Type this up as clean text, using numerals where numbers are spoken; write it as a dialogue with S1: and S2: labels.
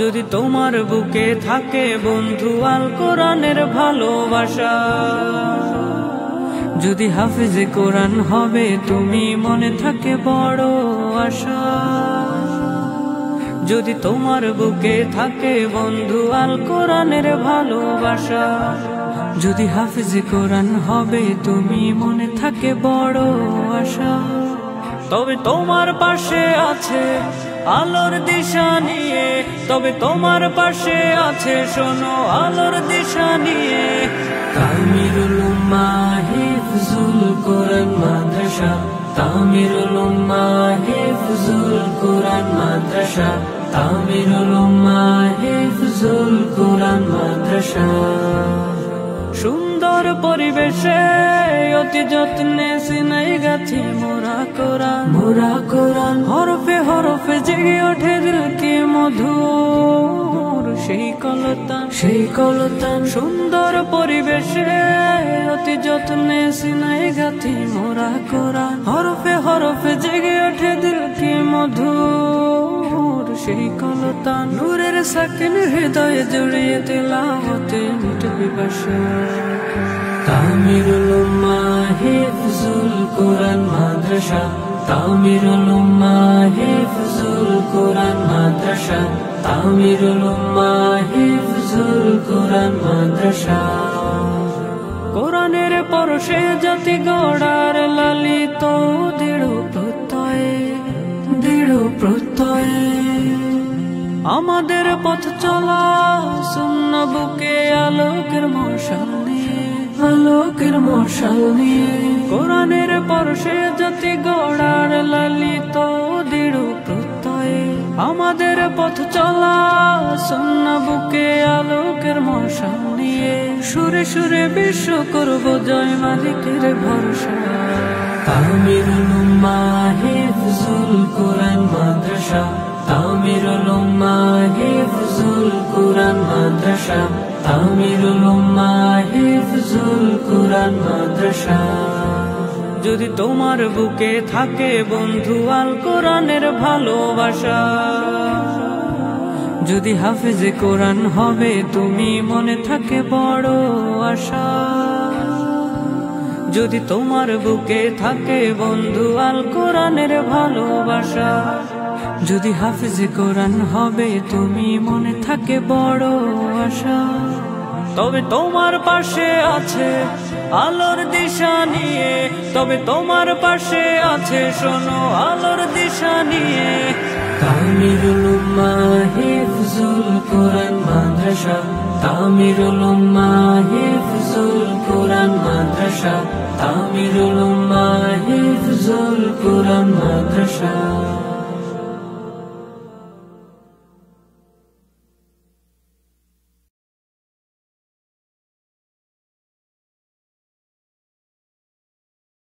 S1: যদি তোমার বুকে থাকে বন্ধু আল কোরআনের ভালোবাসা, যদি হাফেজে কোরআন হবে তুমি মনে থাকে বড় আশা। যদি তোমার বুকে থাকে বন্ধু আল কোরআনের ভালোবাসা, যদি হাফেজে কোরআন হবে তুমি মনে থাকে বড় আশা। তবে তোমার পাশে আছে আলোর দিশা নিয়ে, তবে তোমার পাশে আছে শোনো আলোর দিশা নিয়ে। তামিরুল উম্মাহ হিফজুল কোরআন মাদ্রাসা, তামিরুল উম্মাহ হিফজুল কোরআন মাদ্রাসা, তামিরুল উম্মাহ হিফজুল কোরআন মাদ্রাসা। সুন্দর পরিবেশে অতি যত্নে সিনাই গাছি মোরা কোরআন, মোরা কোরআন। হরফে হরফে জেগে ওঠে দিল কি মধুর সেই কলতান, সেই কলতান। সুন্দর পরিবেশে অতি যত্নে সিনাই গাছি মোরা কোরআন, হরফে হরফে জেগে ওঠে দিল কি মধুর সেই কলতান। নূরের সাকিন হৃদয়ে জড়িয়ে তিলাওয়াতে মিটে পিপাসা। তামিরুল উম্মাহ হিফজুল কোরআন মাদ্রাসা, তামিরুল উম্মাহ হিফজুল কোরআন মাদ্রাসা, তামিরুল উম্মাহ হিফজুল কোরআন মাদ্রাসা। কোরআনের পরশে জাতি গড়ার লালিত দৃঢ় প্রত্যয়ে, দৃঢ় প্রত্যয়ে। আমাদের পথ চলা সুন্নাহ বুকে আলোকের মশাল নিয়ে, আলোকের মশাল নিয়ে। কোরআনের পরশে জাতি গড়ার লালিত দৃঢ় প্রত্যয়ে। আমাদের পথ চলা সুন্নাহ বুকে আলোকের মশাল নিয়ে। সুরে সুরে বিশ্ব করব জয় মালিকের ভরসা। তামিরুল উম্মাহ হিফজুল কোরআন মাদ্রাসা, তামিরুল উম্মাহ হিফজুল কোরআন মাদ্রাসা, তামিরুল উম্মাহ হিফজুল কোরআন মাদ্রাসা। যদি তোমার বুকে থাকে বন্ধু আল কোরআনের ভালোবাসা, যদি হাফেজে কোরআন হবে তুমি মনে থাকে বড় আশা। যদি তোমার বুকে থাকে বন্ধু আল কোরআনের ভালোবাসা, যদি হাফেজে কোরআন হবে তুমি মনে থাকে বড় আশা। তবে তোমার পাশে আছে আলোর দিশা নিয়ে, তবে তোমার পাশে আছে শোনো আলোর দিশা নিয়ে। তামিরুল উম্মাহ হিফজুল কোরআন মাদ্রাসা, তামিরুল উম্মাহ হিফজুল কোরআন মাদ্রাসা, তামিরুল উম্মাহ হিফজুল কোরআন মাদ্রাসা।